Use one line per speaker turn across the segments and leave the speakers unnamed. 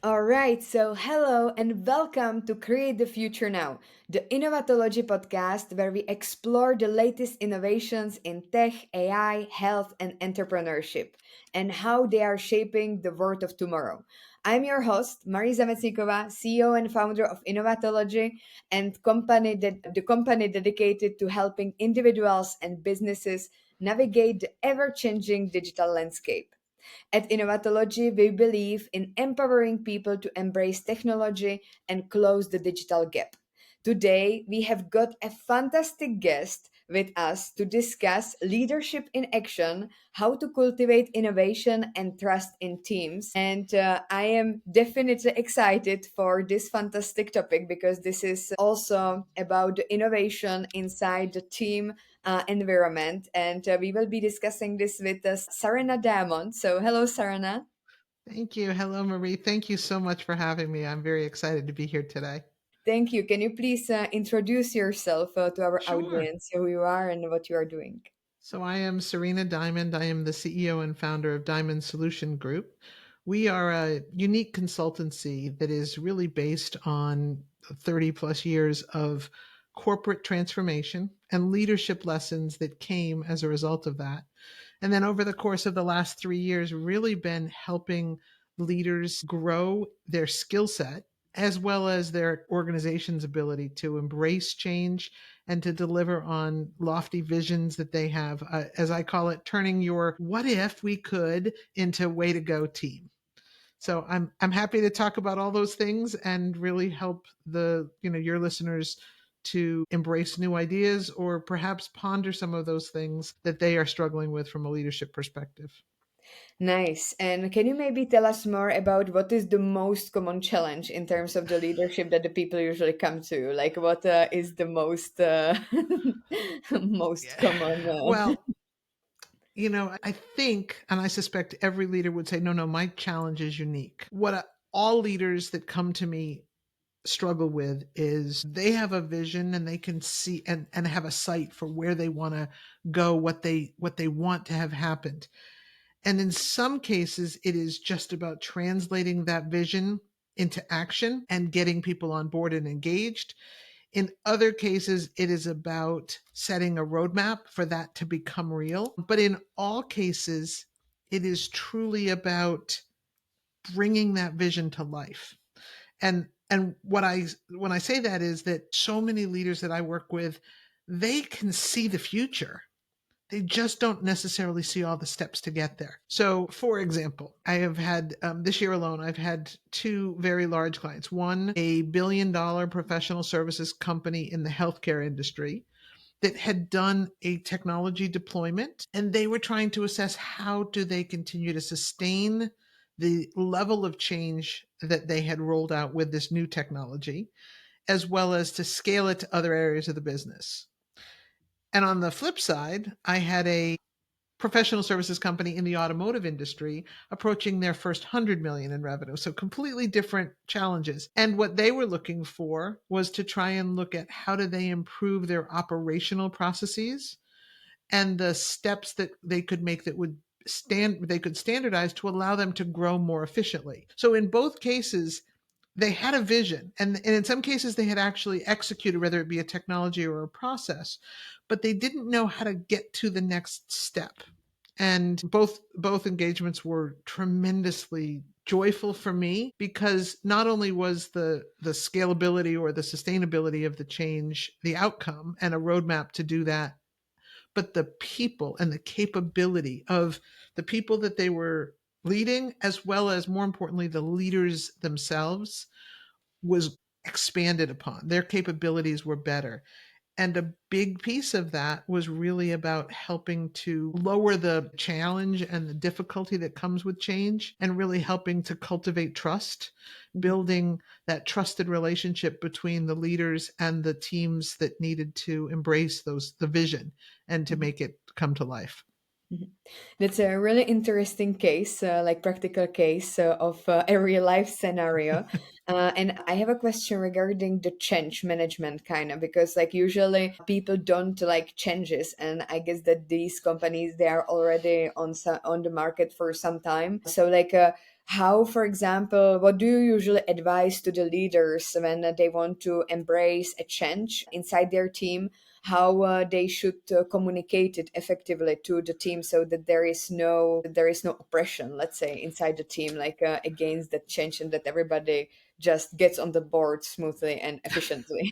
All right, so hello and welcome to Create the Future Now, the Innovatology podcast where we explore the latest innovations in tech, AI, health, and entrepreneurship, and how they are shaping the world of tomorrow. I'm your host, Marisa Metsikova, CEO and founder of Innovatology, and the company dedicated to helping individuals and businesses navigate the ever-changing digital landscape. At Innovatology, we believe in empowering people to embrace technology and close the digital gap. Today, we have got a fantastic guest with us to discuss leadership in action, how to cultivate innovation and trust in teams. And I am definitely excited for this fantastic topic because this is also about the innovation inside the team environment. And we will be discussing this with Sarena Diamond. So, hello, Sarena.
Thank you. Hello, Marie. Thank you so much for having me. I'm very excited to be here today.
Thank you. Can you please introduce yourself to our
Sure.
audience, who you are and what you are doing?
So, I am Sarena Diamond. I am the CEO and founder of Diamond Solution Group. We are a unique consultancy that is really based on 30 plus years of corporate transformation and leadership lessons that came as a result of that. And then over the course of the last 3 years, really been helping leaders grow their skill set as well as their organization's ability to embrace change and to deliver on lofty visions that they have. As I call it, turning your what if we could into way to go team. So I'm happy to talk about all those things and really help your listeners to embrace new ideas or perhaps ponder some of those things that they are struggling with from a leadership perspective.
Nice. And can you maybe tell us more about what is the most common challenge in terms of the leadership that the people usually come to? Like, what is the most most
Yeah.
common?
Well, I think, and I suspect every leader would say, no, no, my challenge is unique. All leaders that come to me struggle with is they have a vision and they can see and have a sight for where they want to go, what they want to have happened. And in some cases, it is just about translating that vision into action and getting people on board and engaged. In other cases, it is about setting a roadmap for that to become real. But in all cases, it is truly about bringing that vision to life. And when I say that is that so many leaders that I work with, they can see the future. They just don't necessarily see all the steps to get there. So, for example, I have had this year alone, I've had two very large clients. One, a $1 billion professional services company in the healthcare industry that had done a technology deployment, and they were trying to assess how do they continue to sustain the level of change that they had rolled out with this new technology, as well as to scale it to other areas of the business. And on the flip side, I had a professional services company in the automotive industry approaching their first 100 million in revenue. So completely different challenges. And what they were looking for was to try and look at how do they improve their operational processes and the steps that they could make that would they could standardize to allow them to grow more efficiently. So in both cases, they had a vision, and in some cases they had actually executed, whether it be a technology or a process, but they didn't know how to get to the next step. And both engagements were tremendously joyful for me because not only was the scalability or the sustainability of the change the outcome and a roadmap to do that, but the people and the capability of the people that they were leading, as well as more importantly the leaders themselves, was expanded upon. Their capabilities were better. And a big piece of that was really about helping to lower the challenge and the difficulty that comes with change and really helping to cultivate trust, building that trusted relationship between the leaders and the teams that needed to embrace the vision and to make it come to life.
Mhm. That's a really interesting case, like practical case of a real life scenario. And I have a question regarding the change management kind of because like usually people don't like changes, and I guess that these companies they are already on the market for some time. So like. How, for example, what do you usually advise to the leaders when they want to embrace a change inside their team? How they should communicate it effectively to the team so that there is no oppression, let's say, inside the team, like against that change, and that everybody just gets on the board smoothly and efficiently.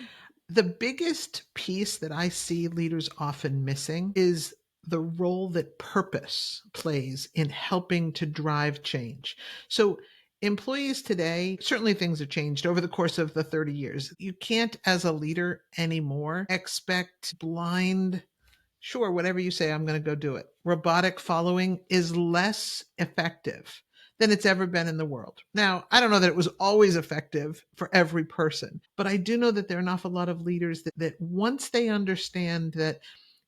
The biggest piece that I see leaders often missing is the role that purpose plays in helping to drive change. So, employees today, certainly things have changed over the course of the 30 years. You can't, as a leader anymore, expect blind, sure, whatever you say, I'm going to go do it. Robotic following is less effective than it's ever been in the world. Now, I don't know that it was always effective for every person, but I do know that there are an awful lot of leaders that once they understand that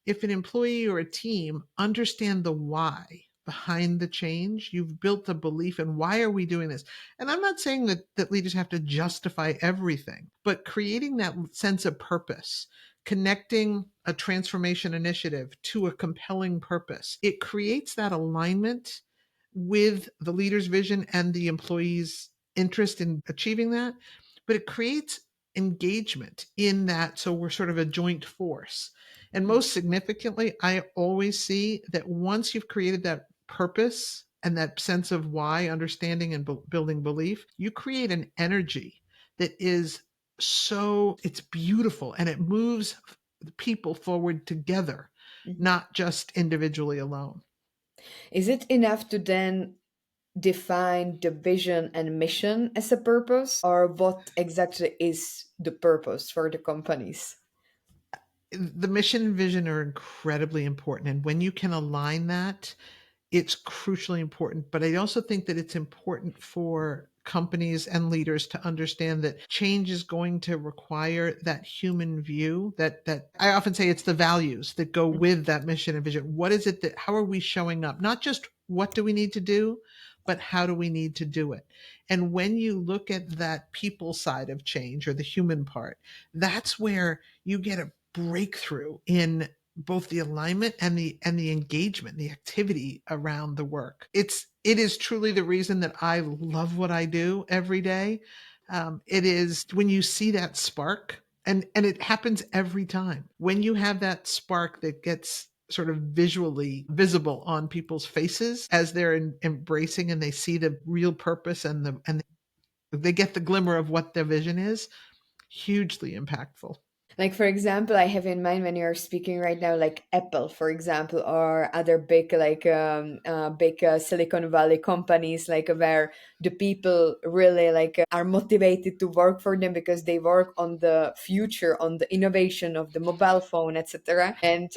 if an employee or a team understand the why behind the change, you've built a belief in why are we doing this. And I'm not saying that leaders have to justify everything, but creating that sense of purpose, connecting a transformation initiative to a compelling purpose, it creates that alignment with the leader's vision and the employee's interest in achieving that. But it creates engagement in that. So we're sort of a joint force. And most significantly, I always see that once you've created that purpose and that sense of why, understanding and building belief, you create an energy that is it's beautiful and it moves the people forward together, not just individually alone.
Is it enough to then define the vision and mission as a purpose, or what exactly is the purpose for the companies?
The mission and vision are incredibly important. And when you can align that, it's crucially important. But I also think that it's important for companies and leaders to understand that change is going to require that human view, that I often say it's the values that go with that mission and vision. What is it that how are we showing up? Not just what do we need to do, but how do we need to do it? And when you look at that people side of change or the human part, that's where you get a breakthrough in both the alignment and the engagement, the activity around the work. It is truly the reason that I love what I do every day. It is when you see that spark, and it happens every time. When you have that spark that gets sort of visually visible on people's faces as they're embracing and they see the real purpose and they get the glimmer of what their vision is, hugely impactful.
Like, for example, I have in mind when you're speaking right now, like Apple, for example, or other big, like big Silicon Valley companies, like where the people really like are motivated to work for them because they work on the future, on the innovation of the mobile phone, etc. And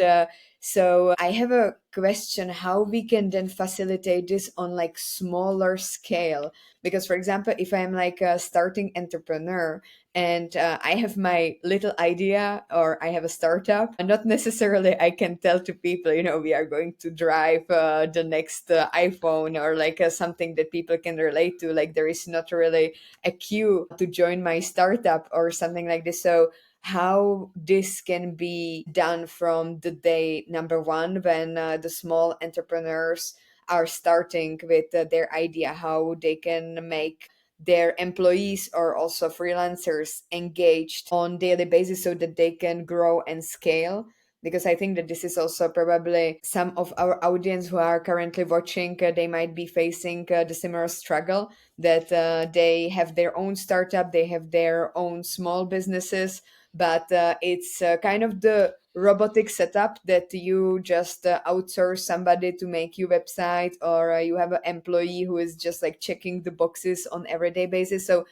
so I have a question: how we can then facilitate this on like smaller scale? Because, for example, if I'm like a starting entrepreneur and I have my little idea or I have a startup, and not necessarily I can tell to people, we are going to drive the next iPhone, or like something that people can relate to. Like, there is not really a queue to join my startup or something like this. So how this can be done from the day number one, when the small entrepreneurs are starting with their idea, how they can make their employees or also freelancers engaged on daily basis so that they can grow and scale. Because I think that this is also probably some of our audience who are currently watching, they might be facing the similar struggle, that they have their own startup, they have their own small businesses, but it's kind of the robotic setup that you just outsource somebody to make you website, or you have an employee who is just like checking the boxes on everyday basis. So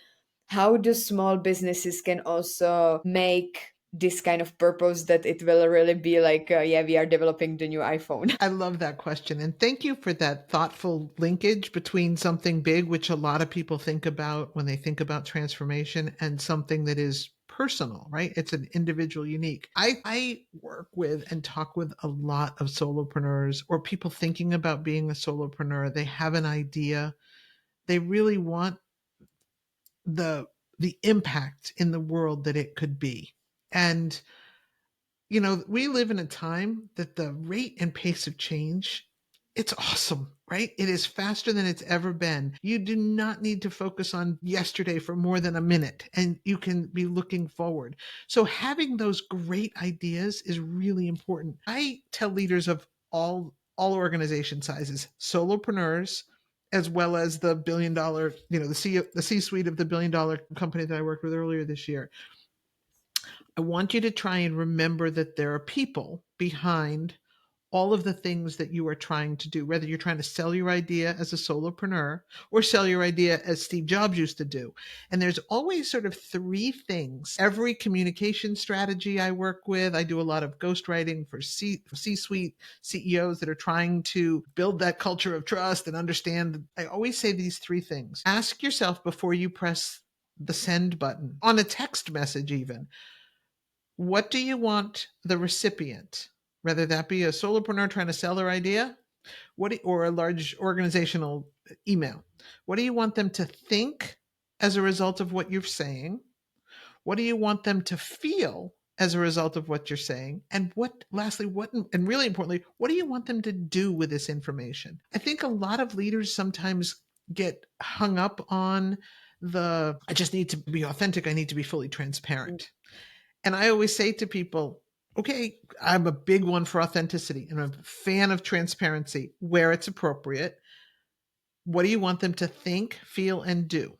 how do small businesses can also make this kind of purpose that it will really be like, yeah, we are developing the new iPhone?
I love that question. And thank you for that thoughtful linkage between something big, which a lot of people think about when they think about transformation, and something that is personal, right? It's an individual unique. I work with and talk with a lot of solopreneurs or people thinking about being a solopreneur. They have an idea. They really want the the impact in the world that it could be. And we live in a time that the rate and pace of change It's awesome, right? It is faster than it's ever been. You do not need to focus on yesterday for more than a minute, and you can be looking forward. So having those great ideas is really important. I tell leaders of all organization sizes, solopreneurs, as well as the billion dollar, the C suite of the billion dollar company that I worked with earlier this year. I want you to try and remember that there are people behind all of the things that you are trying to do, whether you're trying to sell your idea as a solopreneur or sell your idea as Steve Jobs used to do. And there's always sort of three things. Every communication strategy I work with, I do a lot of ghostwriting for C-suite CEOs that are trying to build that culture of trust and understand. I always say these three things. Ask yourself before you press the send button on a text message, even, what do you want the recipient, whether that be a solopreneur trying to sell their idea, or a large organizational email, what do you want them to think as a result of what you're saying? What do you want them to feel as a result of what you're saying? And lastly, and really importantly, what do you want them to do with this information? I think a lot of leaders sometimes get hung up on I just need to be authentic. I need to be fully transparent. And I always say to people, okay, I'm a big one for authenticity and I'm a fan of transparency where it's appropriate. What do you want them to think, feel, and do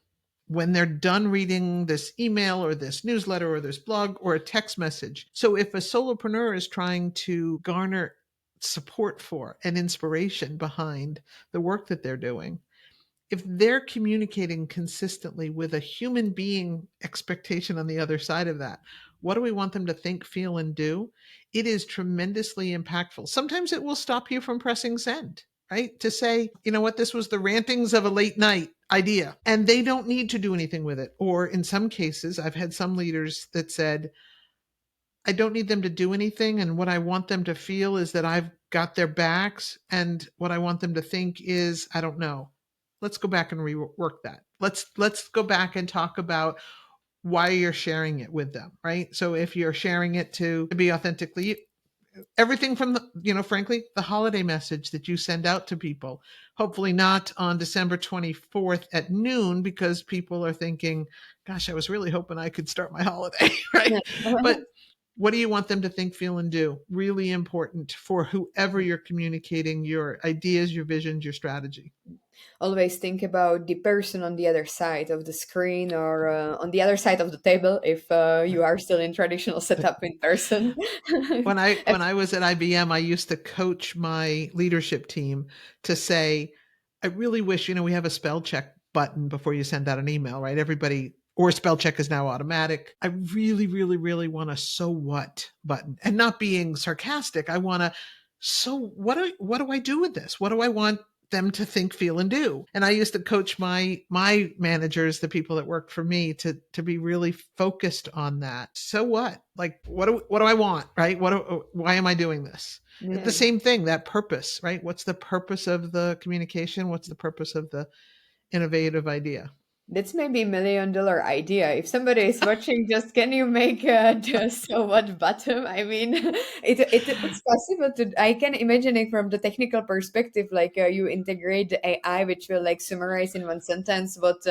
when they're done reading this email or this newsletter or this blog or a text message? So if a solopreneur is trying to garner support for and inspiration behind the work that they're doing, if they're communicating consistently with a human being expectation on the other side of that, what do we want them to think, feel, and do? It is tremendously impactful. Sometimes it will stop you from pressing send, right? To say, you know what, this was the rantings of a late night idea, and they don't need to do anything with it. Or in some cases, I've had some leaders that said, I don't need them to do anything. And what I want them to feel is that I've got their backs. And what I want them to think is, I don't know. Let's go back and rework that. Let's go back and talk about why you're sharing it with them, right? So if you're sharing it to be authentically, everything from frankly, the holiday message that you send out to people, hopefully not on December 24th at noon, because people are thinking, gosh, I was really hoping I could start my holiday, right? But what do you want them to think, feel, and do? Really important for whoever you're communicating your ideas, your visions, your strategy.
Always think about the person on the other side of the screen or on the other side of the table if you are still in traditional setup in person.
When I was at IBM, I used to coach my leadership team to say, I really wish, we have a spell check button before you send out an email, right? Everybody, or spell check is now automatic. I really, really, really want a so what button, and not being sarcastic. I want to, so what do I do with this? What do I want them to think, feel, and do? And I used to coach my managers, the people that worked for me, to be really focused on that. So what? Like, what do I want? Right? Why am I doing this? The
Yeah.
same thing, that purpose, right? What's the purpose of the communication? What's the purpose of the innovative idea?
That's maybe $1 million idea. If somebody is watching, just can you make the so what bottom? I mean, it's possible to. I can imagine it from the technical perspective, like you integrate the AI, which will like summarize in one sentence what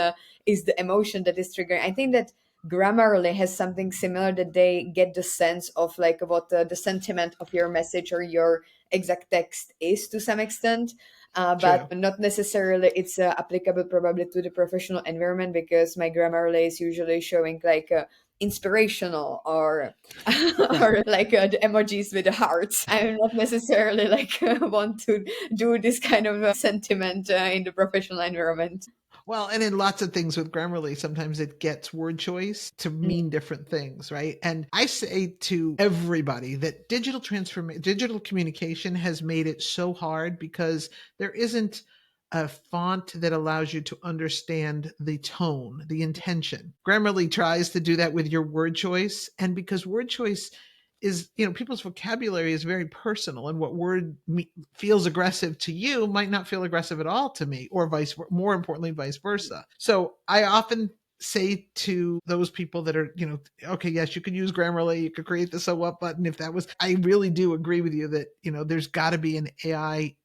is the emotion that is triggering. I think that Grammarly has something similar that they get the sense of like what the sentiment of your message or your exact text is to some extent, but
True.
not necessarily it's applicable probably to the professional environment because my Grammarly is usually showing like inspirational or
Right.
or like the emojis with the hearts. I'm not necessarily like want to do this kind of sentiment in the professional environment.
Well, and in lots of things with Grammarly, sometimes it gets word choice to mean different things, right? And I say to everybody that digital communication has made it so hard because there isn't a font that allows you to understand the tone, the intention. Grammarly tries to do that with your word choice. And because word choice is, people's vocabulary is very personal, and what feels aggressive to you might not feel aggressive at all to me, or more importantly, vice versa. So I often say to those people that are, okay, yes, you could use Grammarly, you could create the so what button if that was, I really do agree with you that, there's got to be an AI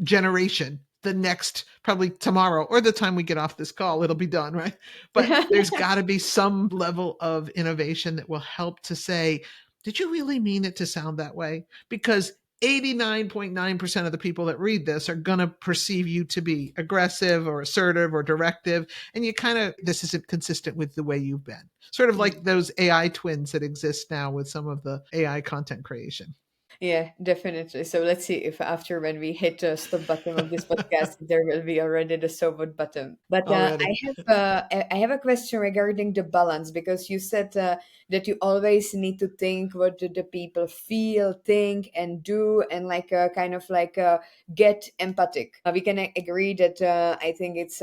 generation, the next, probably tomorrow or the time we get off this call, it'll be done, right? But there's got to be some level of innovation that will help to say, did you really mean it to sound that way? Because 89.9% of the people that read this are going to perceive you to be aggressive or assertive or directive. And you kind of, this isn't consistent with the way you've been. Sort of like those AI twins that exist now with some of the AI content creation.
Yeah, definitely. So let's see if after when we hit the stop button of this podcast, there will be already the stop button. But
Already.
I have a question regarding the balance because you said that you always need to think what do the people feel, think, and do, and like kind of like get empathic. We can agree that I think it's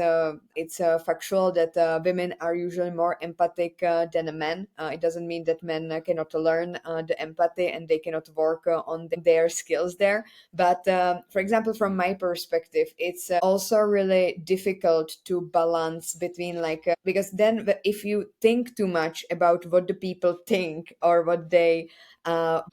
factual that women are usually more empathic than men. It doesn't mean that men cannot learn the empathy and they cannot work on their skills there. But for example, from my perspective, it's also really difficult to balance between like because then if you think too much about what the people think or what they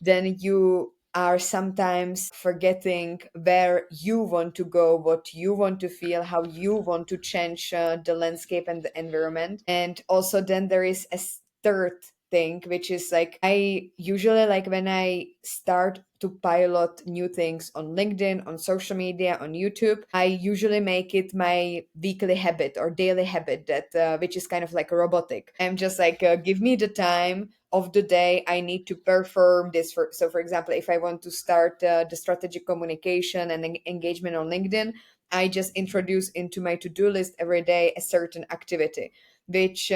then you are sometimes forgetting where you want to go, what you want to feel, how you want to change the landscape and the environment. And also, then there is a third thing, which is like I usually like when I start to pilot new things on LinkedIn, on social media, on YouTube, I usually make it my weekly habit or daily habit that which is kind of like robotic. I'm just like give me the time of the day I need to perform this for. So for example, if I want to start the strategic communication and engagement on LinkedIn, I just introduce into my to-do list every day a certain activity which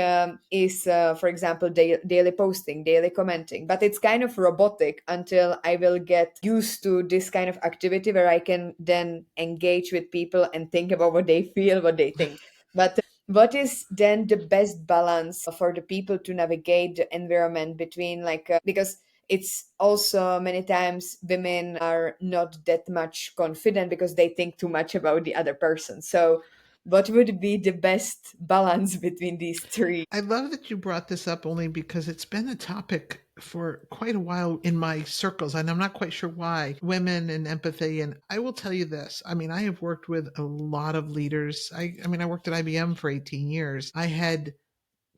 is for example daily posting, daily commenting, but it's kind of robotic until I will get used to this kind of activity where I can then engage with people and think about what they feel, what they think. But what is then the best balance for the people to navigate the environment between like because it's also many times women are not that much confident because they think too much about the other person. So what would be the best balance between these three?
I love that you brought this up only because it's been a topic for quite a while in my circles, and I'm not quite sure why. Women and empathy. And I will tell you this. I mean, I have worked with a lot of leaders. I mean, I worked at IBM for 18 years. I had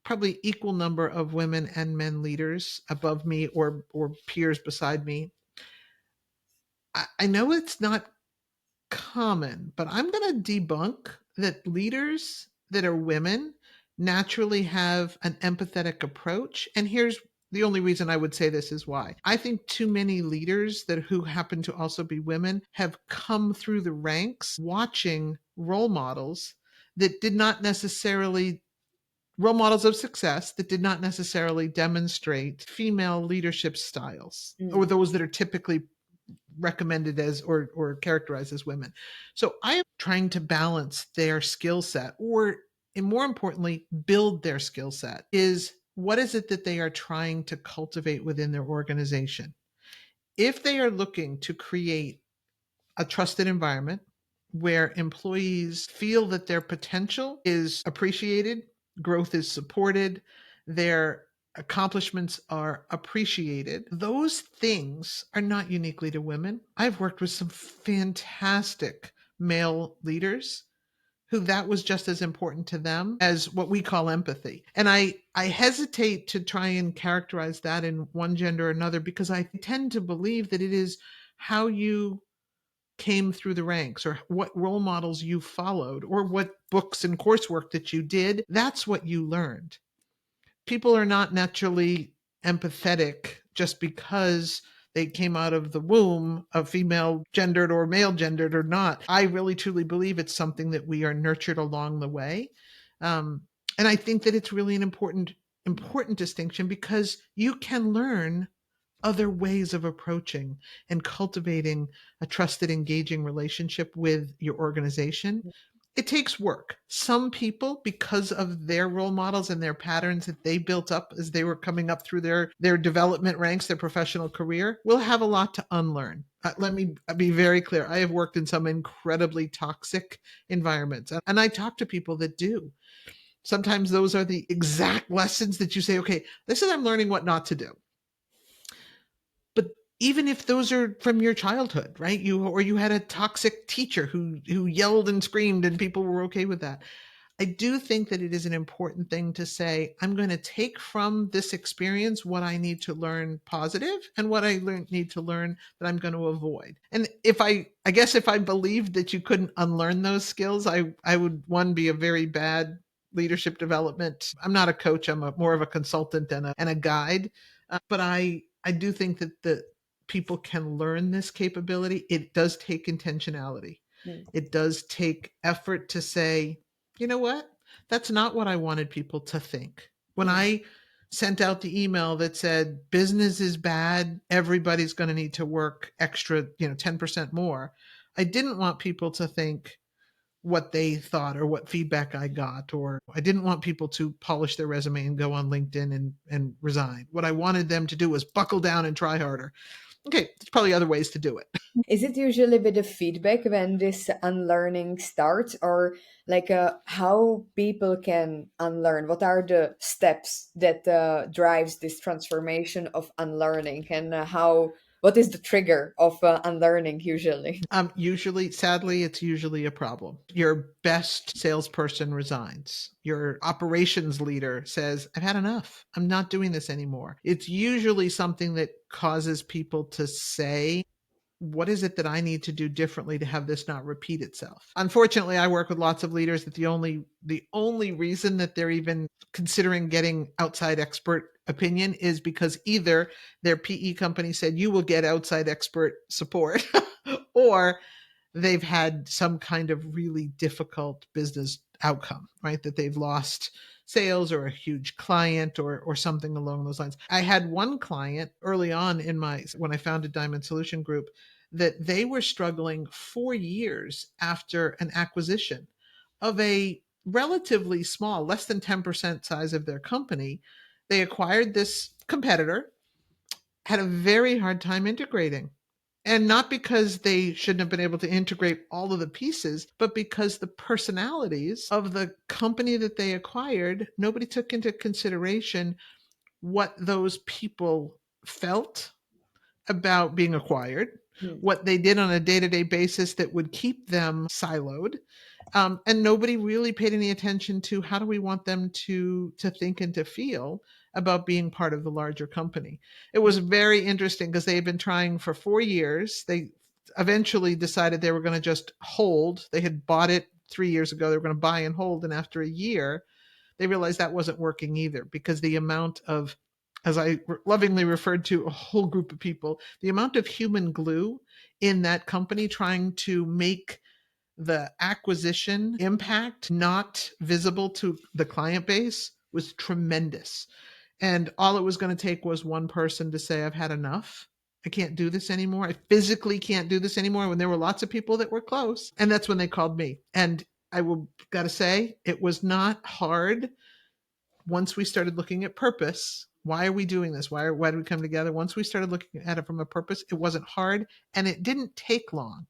probably equal number of women and men leaders above me or peers beside me. I know it's not common, but I'm going to debunk that leaders that are women naturally have an empathetic approach. And here's the only reason I would say this is why. I think too many leaders that who happen to also be women have come through the ranks watching role models that did not necessarily role models of success that did not necessarily demonstrate female leadership styles or
Mm,
those that are typically recommended as or characterized as women. So I am trying to balance their skill set or and more importantly build their skill set is what is it that they are trying to cultivate within their organization. If they are looking to create a trusted environment where employees feel that their potential is appreciated, growth is supported, their accomplishments are appreciated. Those things are not uniquely to women. I've worked with some fantastic male leaders who that was just as important to them as what we call empathy. And I hesitate to try and characterize that in one gender or another because I tend to believe that it is how you came through the ranks or what role models you followed or what books and coursework that you did. That's what you learned. People are not naturally empathetic just because they came out of the womb of female gendered or male gendered or not. I really truly believe it's something that we are nurtured along the way. Um, and I think that it's really an important distinction because you can learn other ways of approaching and cultivating a trusted, engaging relationship with your organization. It takes work. Some people, because of their role models and their patterns that they built up as they were coming up through their development ranks, their professional career, will have a lot to unlearn. Let me be very clear. I have worked in some incredibly toxic environments, and I talk to people that do. Sometimes those are the exact lessons that you say, okay, this is I'm learning what not to do. But even if those are from your childhood, right? You had a toxic teacher who yelled and screamed and people were okay with that. I do think that it is an important thing to say, I'm going to take from this experience what I need to learn positive and what need to learn that I'm going to avoid. And I guess if I believed that you couldn't unlearn those skills, I would, one, be a very bad leadership development. I'm not a coach. More of a consultant and a guide. But I do think that the people can learn this capability. It does take intentionality.
Mm,
It does take effort to say, you know what? That's not what I wanted people to think. When
mm,
I sent out the email that said business is bad, everybody's going to need to work extra, 10% more. I didn't want people to think what they thought or what feedback I got, or I didn't want people to polish their resume and go on LinkedIn and resign. What I wanted them to do was buckle down and try harder. Okay, there's probably other ways to do it.
Is it usually with the feedback when this unlearning starts, or like how people can unlearn? What are the steps that drives this transformation of unlearning, and how? What is the trigger of unlearning usually?
Usually, sadly, it's usually a problem. Your best salesperson resigns. Your operations leader says, I've had enough. I'm not doing this anymore. It's usually something that causes people to say, what is it that I need to do differently to have this not repeat itself? Unfortunately, I work with lots of leaders that the only reason that they're even considering getting outside expert opinion is because either their PE company said you will get outside expert support or they've had some kind of really difficult business outcome, right? That they've lost sales or a huge client or something along those lines. I had one client early on in my when I founded Diamond Solution Group that they were struggling 4 years after an acquisition of a relatively small, less than 10% size of their company. They acquired this competitor, had a very hard time integrating, and not because they shouldn't have been able to integrate all of the pieces, but because the personalities of the company that they acquired, nobody took into consideration what those people felt about being acquired,
Mm,
what they did on a day to day basis that would keep them siloed. And nobody really paid any attention to how do we want them to think and to feel about being part of the larger company. It was very interesting because they had been trying for 4 years. They eventually decided they were going to just hold. They had bought it 3 years ago. They were going to buy and hold. And after a year, they realized that wasn't working either because the amount of, as I lovingly referred to a whole group of people, the amount of human glue in that company trying to make the acquisition impact not visible to the client base was tremendous. And all it was going to take was one person to say, I've had enough. I can't do this anymore. I physically can't do this anymore. When there were lots of people that were close. And that's when they called me. And I will got to say, it was not hard once we started looking at purpose. Why are we doing this? Why did we come together? Once we started looking at it from a purpose, it wasn't hard and it didn't take long.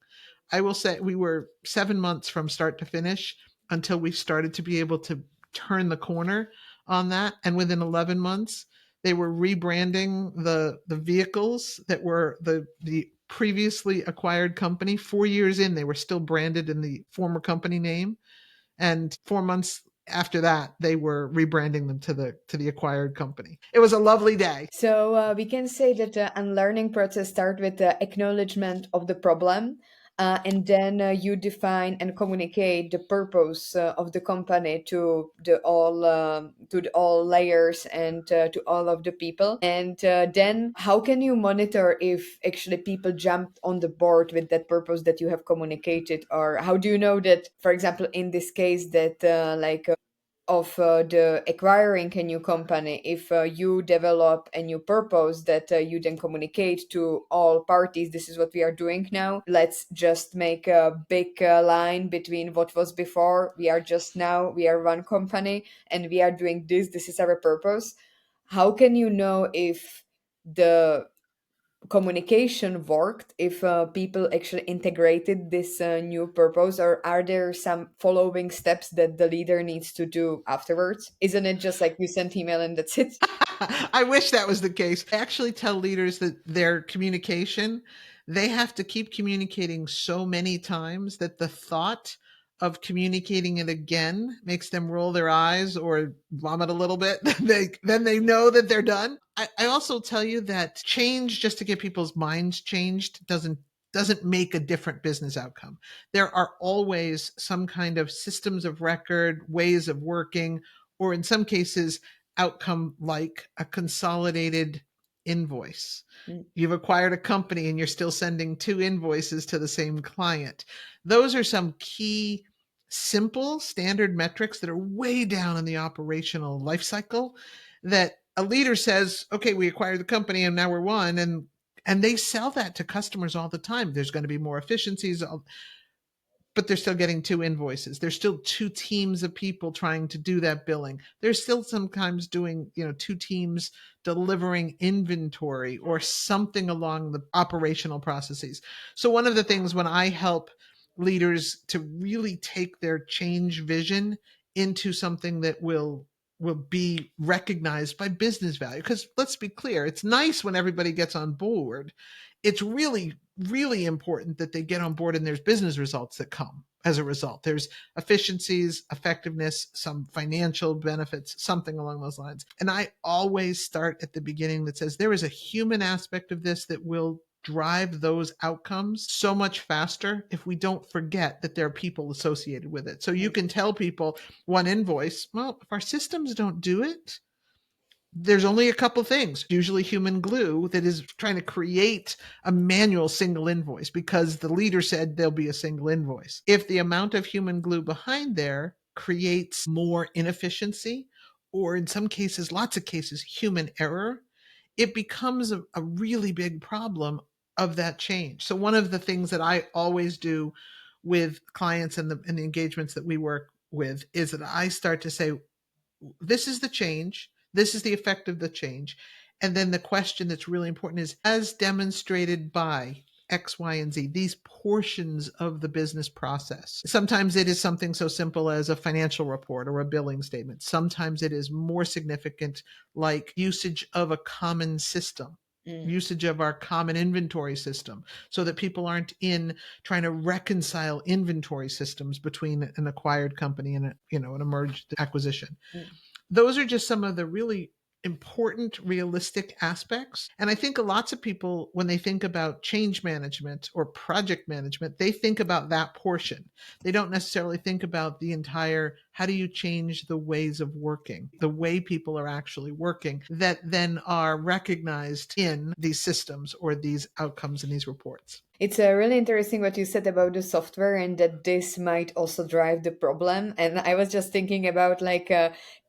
I will say we were 7 months from start to finish until we started to be able to turn the corner on that. And within 11 months, they were rebranding the vehicles that were the previously acquired company. 4 years in, they were still branded in the former company name. And 4 months after that, they were rebranding them to the acquired company. It was a lovely day.
So we can say that the unlearning process starts with the acknowledgement of the problem, and then you define and communicate the purpose of the company to the all layers and to all of the people. And then how can you monitor if actually people jumped on the board with that purpose that you have communicated, or how do you know that, for example, in this case, that of the acquiring a new company, if you develop a new purpose that you then communicate to all parties, this is what we are doing now, let's just make a big line between what was before, we are just now, we are one company and we are doing this is our purpose. How can you know if the communication worked if people actually integrated this new purpose, or are there some following steps that the leader needs to do afterwards? Isn't it just like you send email and that's it?
I wish that was the case. I actually tell leaders that their communication, they have to keep communicating so many times that the thought of communicating it again makes them roll their eyes or vomit a little bit. Then they know that they're done. I also tell you that change just to get people's minds changed doesn't make a different business outcome. There are always some kind of systems of record, ways of working, or in some cases, outcome like a consolidated invoice.
Mm.
You've acquired a company and you're still sending two invoices to the same client. Those are some key simple standard metrics that are way down in the operational life cycle that a leader says, okay, we acquired the company and now we're one, and they sell that to customers all the time. There's going to be more efficiencies, but they're still getting two invoices. There's still two teams of people trying to do that billing. There's still sometimes doing, two teams delivering inventory or something along the operational processes. So one of the things when I help leaders to really take their change vision into something that will be recognized by business value, because let's be clear, it's nice when everybody gets on board. It's really important that they get on board and there's business results that come as a result. There's efficiencies, effectiveness, some financial benefits, something along those lines. And I always start at the beginning that says there is a human aspect of this that will drive those outcomes so much faster if we don't forget that there are people associated with it. So you can tell people one invoice, well, if our systems don't do it, there's only a couple things, usually human glue, that is trying to create a manual single invoice because the leader said there'll be a single invoice. If the amount of human glue behind there creates more inefficiency, or in some cases, lots of cases, human error, it becomes a really big problem of that change. So one of the things that I always do with clients and the engagements that we work with is that I start to say, this is the change. This is the effect of the change. And then the question that's really important is, as demonstrated by X, Y, and Z, these portions of the business process. Sometimes it is something so simple as a financial report or a billing statement. Sometimes it is more significant, like usage of a common system,
Mm.
usage of our common inventory system, so that people aren't in trying to reconcile inventory systems between an acquired company and an emerged acquisition.
Mm.
Those are just some of the really important, realistic aspects. And I think lots of people, when they think about change management or project management, they think about that portion. They don't necessarily think about the entire, how do you change the ways of working, the way people are actually working, that then are recognized in these systems or these outcomes in these reports.
It's really interesting what you said about the software and that this might also drive the problem. And I was just thinking about like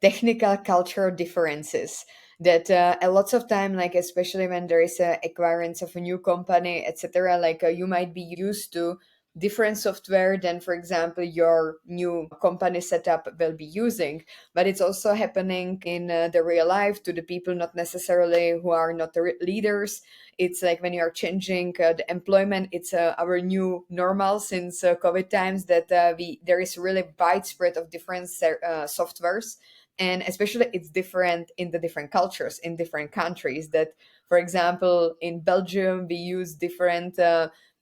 technical cultural differences that a lots of time, like especially when there is a acquirance of a new company, etc. Like you might be used to different software than, for example, your new company setup will be using. But it's also happening in the real life to the people, not necessarily who are not the leaders. It's like when you are changing the employment, it's our new normal since COVID times that we there is really widespread of different softwares, and especially it's different in the different cultures in different countries. That, for example, in Belgium we use different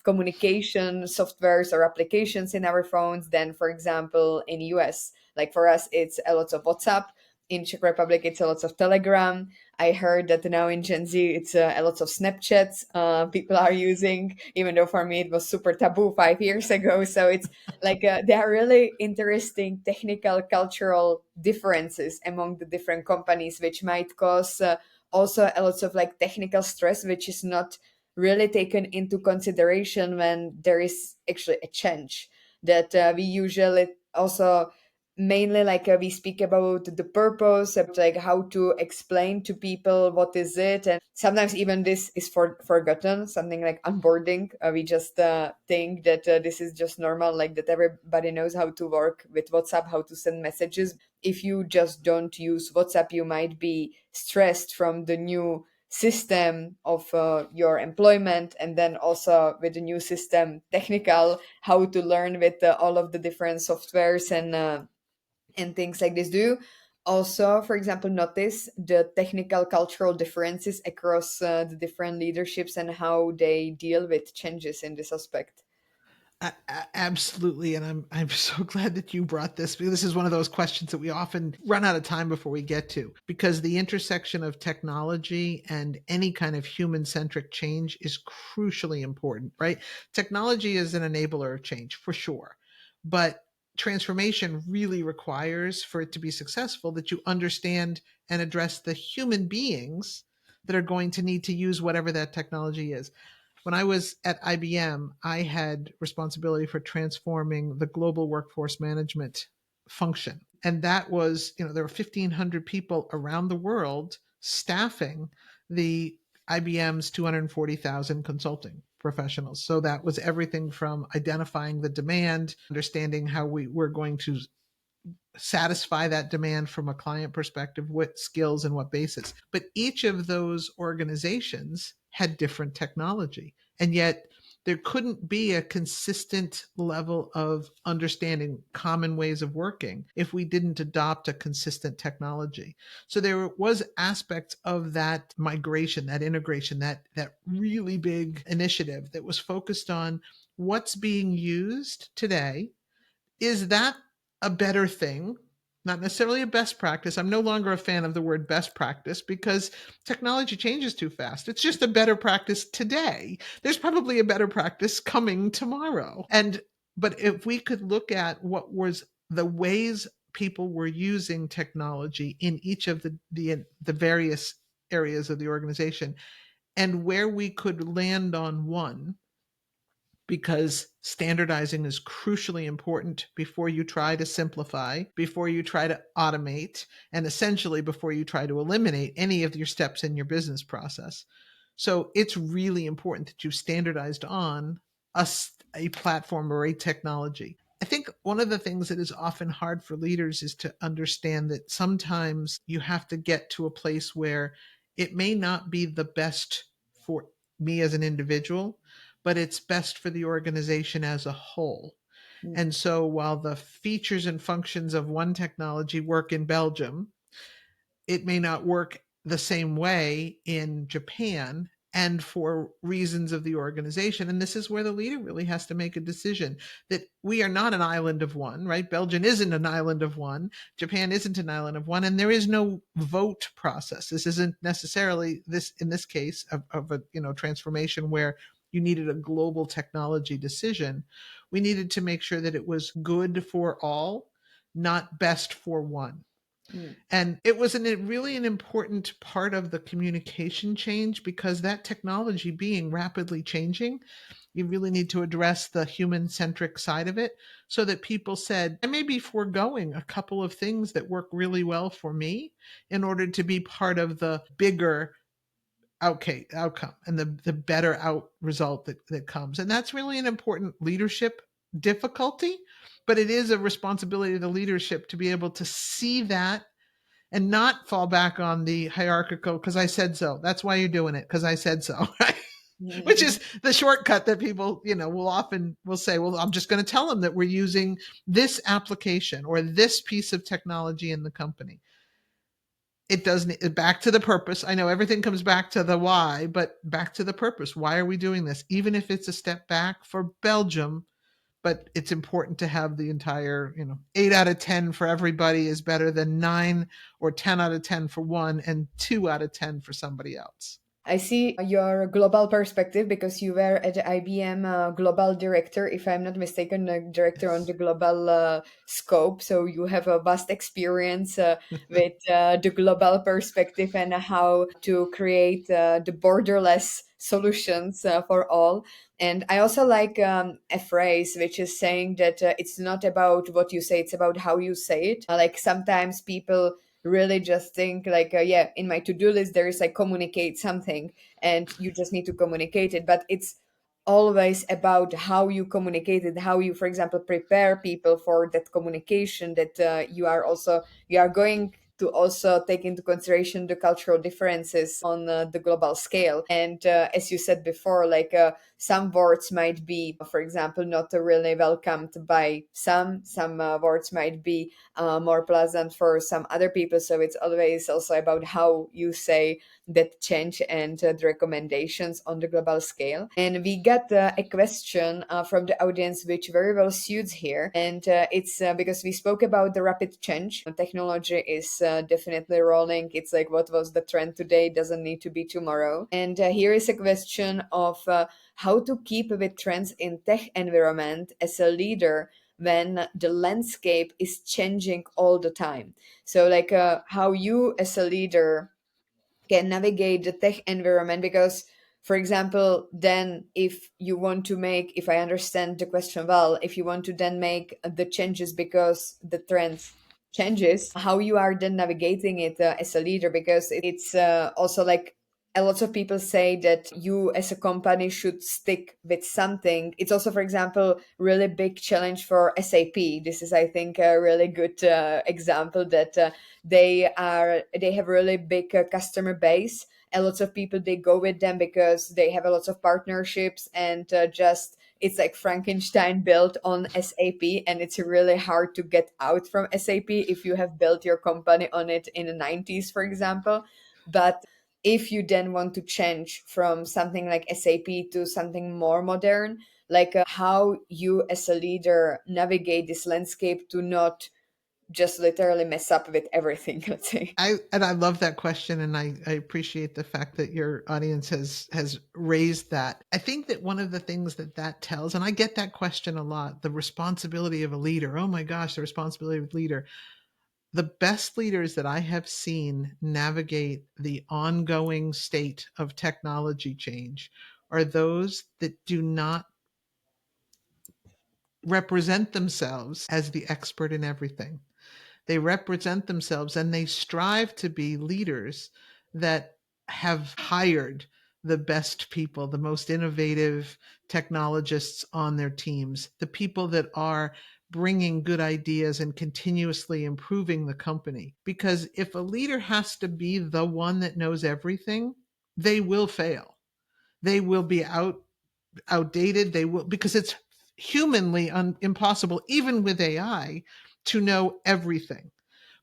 communication softwares or applications in our phones than, for example, in US. Like for us, it's a lot of WhatsApp. In Czech Republic, it's a lot of Telegram. I heard that now in Gen Z, it's a lot of Snapchats people are using, even though for me it was super taboo 5 years ago. So it's like there are really interesting technical, cultural differences among the different companies, which might cause also a lot of like technical stress, which is not really taken into consideration when there is actually a change. That we usually also mainly like we speak about the purpose, about like how to explain to people what is it, and sometimes even this is forgotten, something like onboarding. We just think that this is just normal, like that everybody knows how to work with WhatsApp, how to send messages. If you just don't use WhatsApp, you might be stressed from the new system of your employment, and then also with the new system technical, how to learn with all of the different softwares and things like this. Do you also, for example, notice the technical cultural differences across the different leaderships and how they deal with changes in this aspect?
Absolutely, and I'm so glad that you brought this, because this is one of those questions that we often run out of time before we get to, because the intersection of technology and any kind of human centric change is crucially important, right? Technology is an enabler of change for sure, but transformation really requires, for it to be successful, that you understand and address the human beings that are going to need to use whatever that technology is. When I was at IBM, I had responsibility for transforming the global workforce management function. And that was, there were 1,500 people around the world staffing the IBM's 240,000 consulting professionals. So that was everything from identifying the demand, understanding how we were going to satisfy that demand from a client perspective, what skills and what basis. But each of those organizations had different technology. And yet there couldn't be a consistent level of understanding common ways of working if we didn't adopt a consistent technology. So there was aspects of that migration, that integration, that really big initiative that was focused on what's being used today. Is that a better thing? Not necessarily a best practice. I'm no longer a fan of the word best practice because technology changes too fast. It's just a better practice today. There's probably a better practice coming tomorrow. But if we could look at what was the ways people were using technology in each of the various areas of the organization, and where we could land on one, because standardizing is crucially important before you try to simplify, before you try to automate, and essentially before you try to eliminate any of your steps in your business process. So it's really important that you standardized on a platform or a technology. I think one of the things that is often hard for leaders is to understand that sometimes you have to get to a place where it may not be the best for me as an individual, but it's best for the organization as a whole.
Mm,
And so while the features and functions of one technology work in Belgium, it may not work the same way in Japan, and for reasons of the organization. And this is where the leader really has to make a decision that we are not an island of one, right? Belgium isn't an island of one. Japan isn't an island of one. And there is no vote process. This isn't necessarily this, in this case of a, transformation where you needed a global technology decision. We needed to make sure that it was good for all, not best for one.
mm.
And it was really an important part of the communication change, because that technology being rapidly changing, you really need to address the human centric side of it, so that people said, I may be foregoing a couple of things that work really well for me in order to be part of the bigger outcome and the better out result that comes. And that's really an important leadership difficulty, but it is a responsibility of the leadership to be able to see that and not fall back on the hierarchical, because I said so. That's why you're doing it, because I said so. Right? Which is the shortcut that people, will say, well, I'm just going to tell them that we're using this application or this piece of technology in the company. It doesn't, back to the purpose. I know everything comes back to the why, but back to the purpose. Why are we doing this? Even if it's a step back for Belgium, but it's important to have the entire, 8 out of 10 for everybody is better than 9 or 10 out of 10 for one and 2 out of 10 for somebody else.
I see your global perspective because you were at the IBM global director, if I'm not mistaken, director on
Yes.
the global scope. So you have a vast experience with the global perspective and how to create the borderless solutions for all. And I also like a phrase which is saying that it's not about what you say, it's about how you say it. Like sometimes people really just think like yeah, in my to-do list there is like communicate something, and you just need to communicate it, but it's always about how you communicate it, how you, for example, prepare people for that communication, that you are going to also take into consideration the cultural differences on the global scale. And as you said before, some words might be, for example, not really welcomed by some words might be more pleasant for some other people. So it's always also about how you say that change and the recommendations on the global scale. And we got a question from the audience which very well suits here. And it's because we spoke about the rapid change. Technology is definitely rolling. It's like what was the trend today doesn't need to be tomorrow. And here is a question of how to keep with trends in tech environment as a leader when the landscape is changing all the time. So how you as a leader can navigate the tech environment, because for example, then if you want to make, if I understand the question well, if you want to then make the changes because the trends changes, how you are then navigating it as a leader, because it's also like a lot of people say that you as a company should stick with something. It's also, for example, really big challenge for SAP. This is, I think, a really good example that they have really big customer base. A lot of people, they go with them because they have a lot of partnerships, and just it's like Frankenstein built on SAP, and it's really hard to get out from SAP if you have built your company on it in the 90s, for example. But if you then want to change from something like SAP to something more modern, how you as a leader navigate this landscape to not just literally mess up with everything, let's say.
I love that question, and I appreciate the fact that your audience has raised that. I think that one of the things that that tells, and I get that question a lot, the responsibility of a leader. Oh my gosh, the responsibility of a leader. The best leaders that I have seen navigate the ongoing state of technology change are those that do not represent themselves as the expert in everything. They represent themselves and they strive to be leaders that have hired the best people, the most innovative technologists on their teams, the people that are bringing good ideas and continuously improving the company. Because if a leader has to be the one that knows everything, they will fail. They will be outdated. They will, because it's humanly impossible, even with AI, to know everything.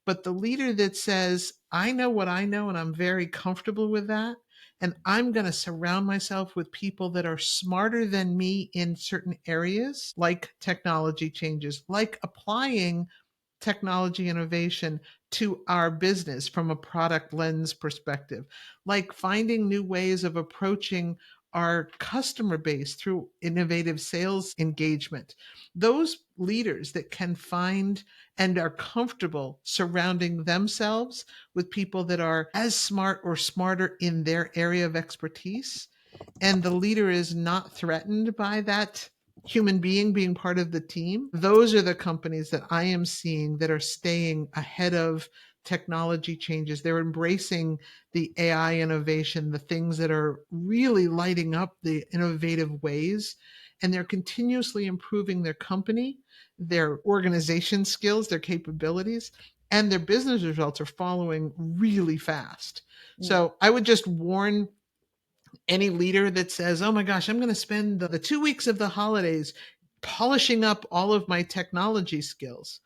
But the leader that says, I know what I know and I'm very comfortable with that, and I'm going to surround myself with people that are smarter than me in certain areas, like technology changes, like applying technology innovation to our business from a product lens perspective, like finding new ways of approaching our customer base through innovative sales engagement. Those leaders that can find and are comfortable surrounding themselves with people that are as smart or smarter in their area of expertise, and the leader is not threatened by that human being part of the team, those are the companies that I am seeing that are staying ahead of technology changes. They're embracing the AI innovation, the things that are really lighting up the innovative ways, and they're continuously improving their company, their organization skills, their capabilities, and their business results are following really fast.
Mm.
So I would just warn any leader that says, oh my gosh, I'm going to spend the 2 weeks of the holidays polishing up all of my technology skills.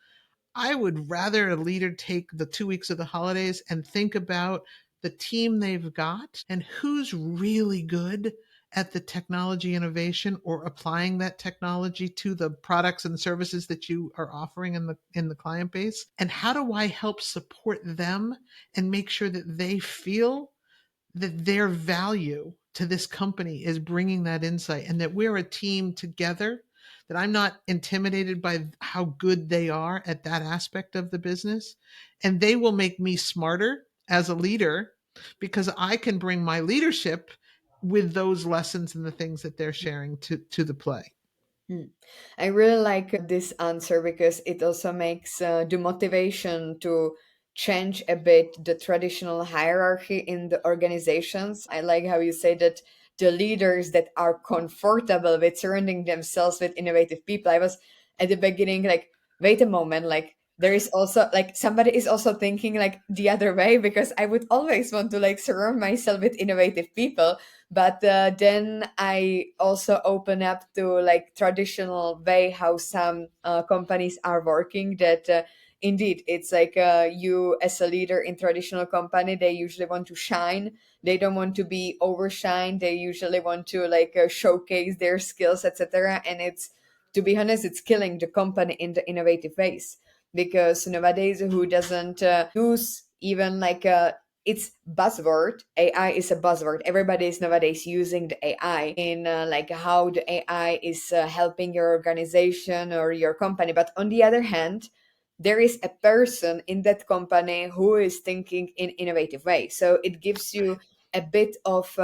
I would rather a leader take the 2 weeks of the holidays and think about the team they've got and who's really good at the technology innovation or applying that technology to the products and services that you are offering in the client base, and how do I help support them and make sure that they feel that their value to this company is bringing that insight, and that we're a team together, that I'm not intimidated by how good they are at that aspect of the business, and they will make me smarter as a leader because I can bring my leadership with those lessons and the things that they're sharing to the play.
Hmm. I really like this answer because it also makes the motivation to change a bit the traditional hierarchy in the organizations. I like how you say that the leaders that are comfortable with surrounding themselves with innovative people. I was at the beginning like, wait a moment, like there is also like somebody is also thinking like the other way, because I would always want to like surround myself with innovative people, but then I also open up to like traditional way how some companies are working, that indeed it's like you as a leader in traditional company, they usually want to shine, they don't want to be overshine, they usually want to like showcase their skills, etc. And it's, to be honest, it's killing the company in the innovative ways, because nowadays who doesn't use even like a, it's buzzword, AI is a buzzword, everybody is nowadays using the AI in like how the AI is helping your organization or your company, but on the other hand there is a person in that company who is thinking in innovative way, so it gives you a bit of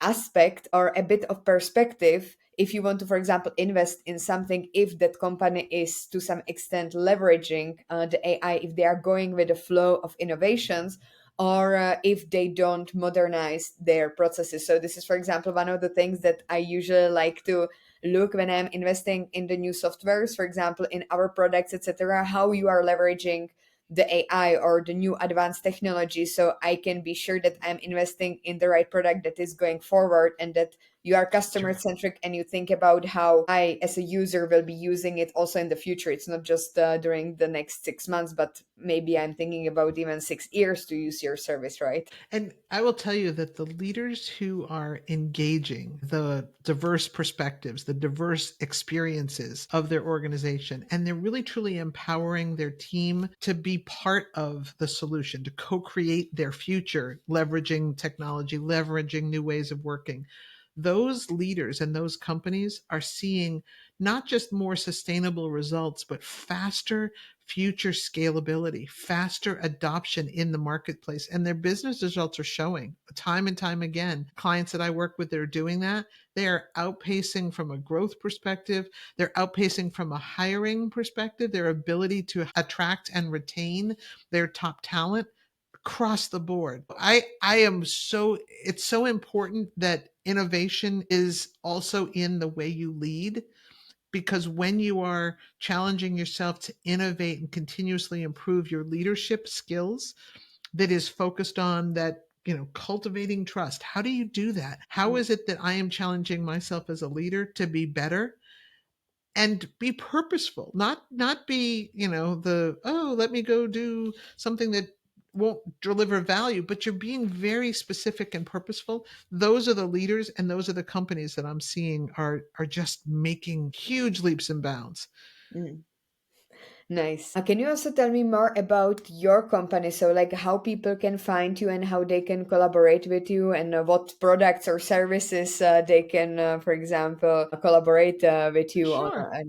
aspect or a bit of perspective if you want to, for example, invest in something, if that company is to some extent leveraging the AI, if they are going with the flow of innovations, or if they don't modernize their processes. So this is, for example, one of the things that I usually like to look when I'm investing in the new softwares, for example, in our products, etc., how you are leveraging the AI or the new advanced technology, so I can be sure that I'm investing in the right product that is going forward, and that you are customer
Sure.
centric and you think about how I as a user will be using it also in the future. It's not just during the next 6 months, but maybe I'm thinking about even 6 years to use your service, right?
And I will tell you that the leaders who are engaging the diverse perspectives, the diverse experiences of their organization, and they're really truly empowering their team to be part of the solution, to co create their future, leveraging technology, leveraging new ways of working. Those leaders and those companies are seeing not just more sustainable results, but faster future scalability, faster adoption in the marketplace. And their business results are showing time and time again. Clients that I work with, they're doing that. They are outpacing from a growth perspective. They're outpacing from a hiring perspective, their ability to attract and retain their top talent across the board. I am so it's so important that innovation is also in the way you lead, because when you are challenging yourself to innovate and continuously improve your leadership skills, that is focused on that, cultivating trust. How do you do that? How
Mm,
is it that I am challenging myself as a leader to be better and be purposeful, not be, the, oh, let me go do something that won't deliver value, but you're being very specific and purposeful. Those are the leaders and those are the companies that I'm seeing are just making huge leaps and bounds.
mm. Nice. Can you also tell me more about your company? So, like, how people can find you and how they can collaborate with you, and what products or services they can, for example, collaborate with you on.
Sure.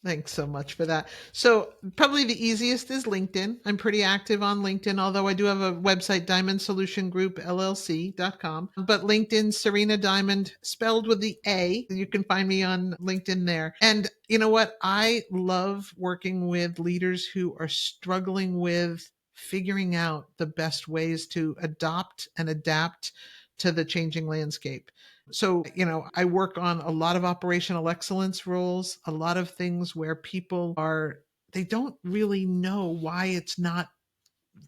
Thanks so much for that. So, probably the easiest is LinkedIn. I'm pretty active on LinkedIn, although I do have a website, Diamond Solution Group LLC.com. But LinkedIn, Sarena Diamond, spelled with the A. You can find me on LinkedIn there. And you know what? I love working with leaders who are struggling with figuring out the best ways to adopt and adapt to the changing landscape. So, I work on a lot of operational excellence roles, a lot of things where they don't really know why it's not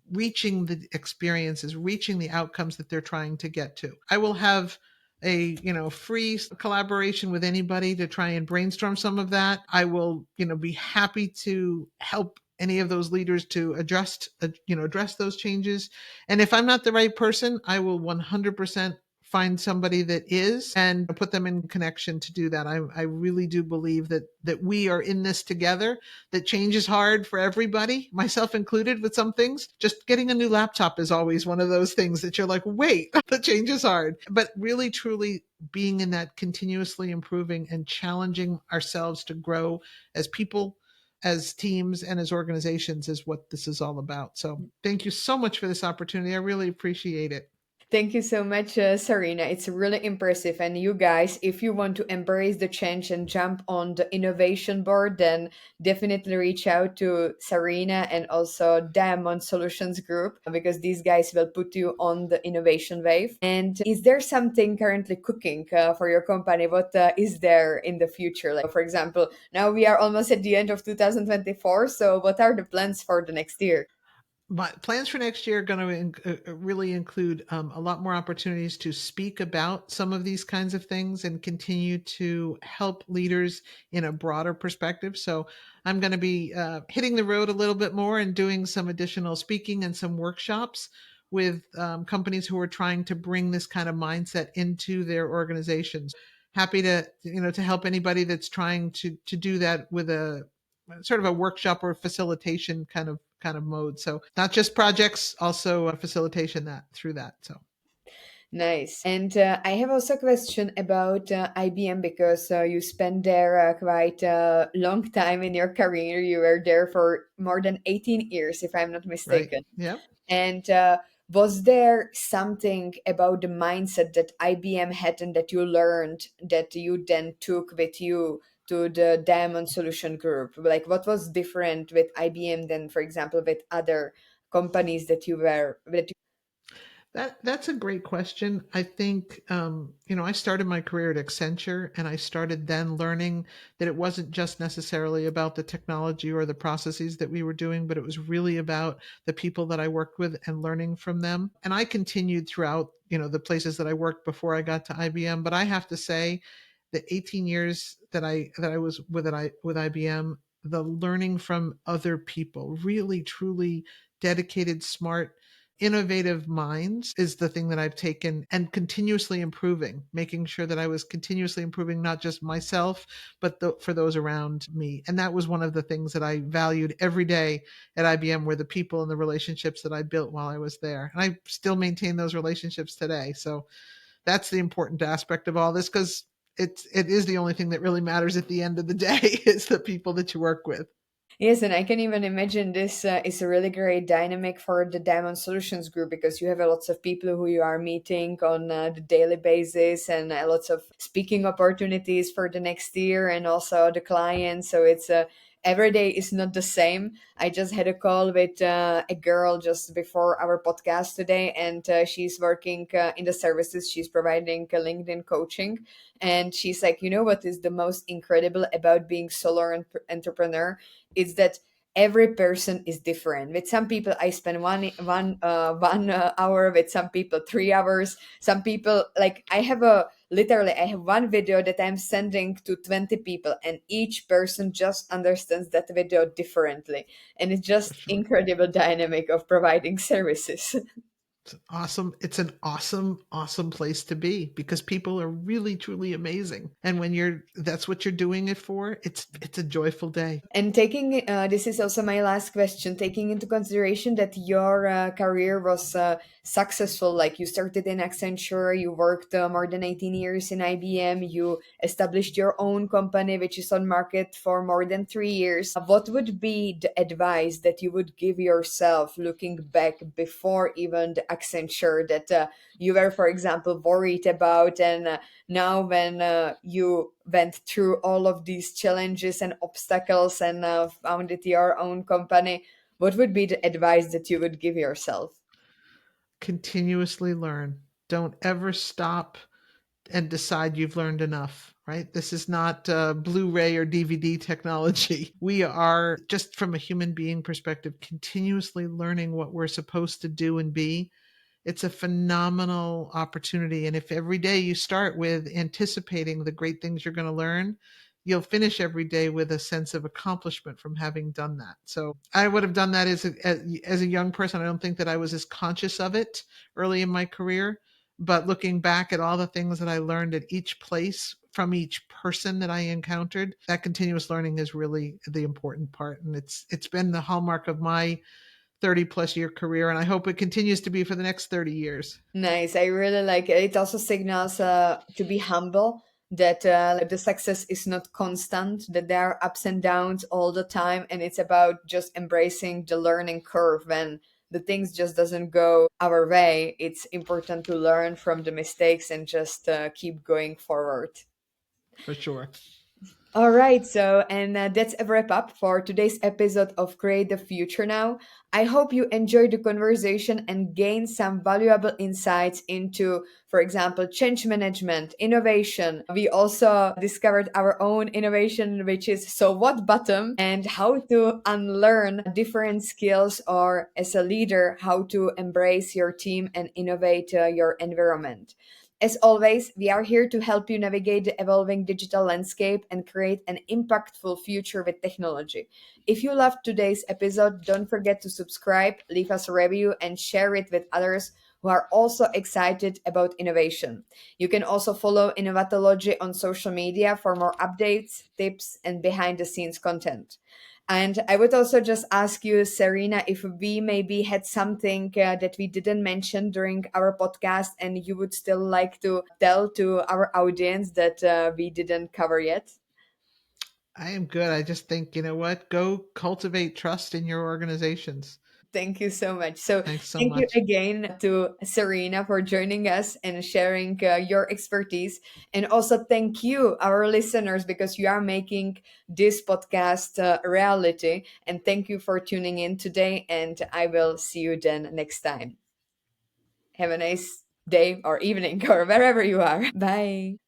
reaching the experiences, reaching the outcomes that they're trying to get to. I will have a, free collaboration with anybody to try and brainstorm some of that. I will, be happy to help any of those leaders to address those changes. And if I'm not the right person, I will 100% find somebody that is and put them in connection to do that. I really do believe that we are in this together, that change is hard for everybody, myself included, with some things. Just getting a new laptop is always one of those things that you're like, wait, the change is hard. But really, truly being in that continuously improving and challenging ourselves to grow as people, as teams, and as organizations is what this is all about. So thank you so much for this opportunity. I really appreciate it.
Thank you so much, Sarena. It's really impressive. And you guys, if you want to embrace the change and jump on the innovation board, then definitely reach out to Sarena and also Diamond Solutions Group because these guys will put you on the innovation wave. And is there something currently cooking for your company? What is there in the future? Like, for example, now we are almost at the end of 2024. So, what are the plans for the next year?
My plans for next year are going to really include a lot more opportunities to speak about some of these kinds of things and continue to help leaders in a broader perspective. So I'm going to be hitting the road a little bit more and doing some additional speaking and some workshops with companies who are trying to bring this kind of mindset into their organizations. Happy to to help anybody that's trying to do that with a sort of a workshop or facilitation kind of mode. So not just projects, also a facilitation that through that. So
Nice. And I have also a question about IBM because you spent there quite a long time in your career. You were there for more than 18 years, if I'm not
right,
mistaken.
yeah.
And was there something about the mindset that IBM had and that you learned that you then took with you to the Diamond Solution Group? Like, what was different with IBM than, for example, with other companies that you
That's a great question. I think I started my career at Accenture, and I started then learning that it wasn't just necessarily about the technology or the processes that we were doing, but it was really about the people that I worked with and learning from them. And I continued throughout, the places that I worked before I got to IBM. But I have to say, the 18 years that I was with IBM, the learning from other people, really truly dedicated, smart, innovative minds is the thing that I've taken, and continuously improving, making sure that I was continuously improving, not just myself, but for those around me. And that was one of the things that I valued every day at IBM, were the people and the relationships that I built while I was there. And I still maintain those relationships today. So that's the important aspect of all this, because it is the only thing that really matters at the end of the day is the people that you work with.
Yes, and I can even imagine this is a really great dynamic for the Diamond Solutions Group because you have a lots of people who you are meeting on the daily basis and lots of speaking opportunities for the next year and also the clients. So it's every day is not the same. I just had a call with a girl just before our podcast today, and she's working in the services. She's providing LinkedIn coaching, and she's like, you know what is the most incredible about being solo entrepreneur? Is that every person is different. With some people I spend one hour, with some people 3 hours, some people, like, I have one video that I'm sending to 20 people, and each person just understands that video differently, and it's
For
just
sure.
incredible dynamic of providing services.
It's awesome. It's an awesome, awesome place to be, because people are really, truly amazing. And when that's what you're doing it for, it's a joyful day.
And taking this is also my last question, taking into consideration that your career was successful, like you started in Accenture, you worked more than 18 years in IBM, you established your own company, which is on market for more than 3 years. What would be the advice that you would give yourself looking back before even the Accenture that you were, for example, worried about, and now when you went through all of these challenges and obstacles and founded your own company, what would be the advice that you would give yourself?
Continuously learn. Don't ever stop and decide you've learned enough, right? This is not Blu-ray or DVD technology. We are, just from a human being perspective, continuously learning what we're supposed to do and be. It's a phenomenal opportunity. And if every day you start with anticipating the great things you're going to learn, you'll finish every day with a sense of accomplishment from having done that. So I would have done that as a young person. I don't think that I was as conscious of it early in my career. But looking back at all the things that I learned at each place from each person that I encountered, that continuous learning is really the important part. And it's been the hallmark of my 30 plus year career, and I hope it continues to be for the next 30 years.
Nice. I really like it. It also signals to be humble, that like the success is not constant, that there are ups and downs all the time, and it's about just embracing the learning curve when the things just doesn't go our way, it's important to learn from the mistakes and just keep going forward.
For sure.
All right, so and that's a wrap up for today's episode of Create the Future Now. I hope you enjoyed the conversation and gained some valuable insights into, for example, change management, innovation. We also discovered our own innovation, which is so what bottom, and how to unlearn different skills, or as a leader, how to embrace your team and innovate your environment. As always, we are here to help you navigate the evolving digital landscape and create an impactful future with technology. If you loved today's episode, don't forget to subscribe, leave us a review, and share it with others who are also excited about innovation. You can also follow Innovatology on social media for more updates, tips, and behind the scenes content. And I would also just ask you, Serena, if we maybe had something that we didn't mention during our podcast and you would still like to tell to our audience that we didn't cover yet.
I am good. I just think, you know what? Go cultivate trust in your organizations.
Thank you so much. So,
Thanks so
thank you
much.
again to Serena for joining us and sharing your expertise. And also, thank you, our listeners, because you are making this podcast a reality. And thank you for tuning in today. And I will see you then next time. Have a nice day or evening or wherever you are. Bye.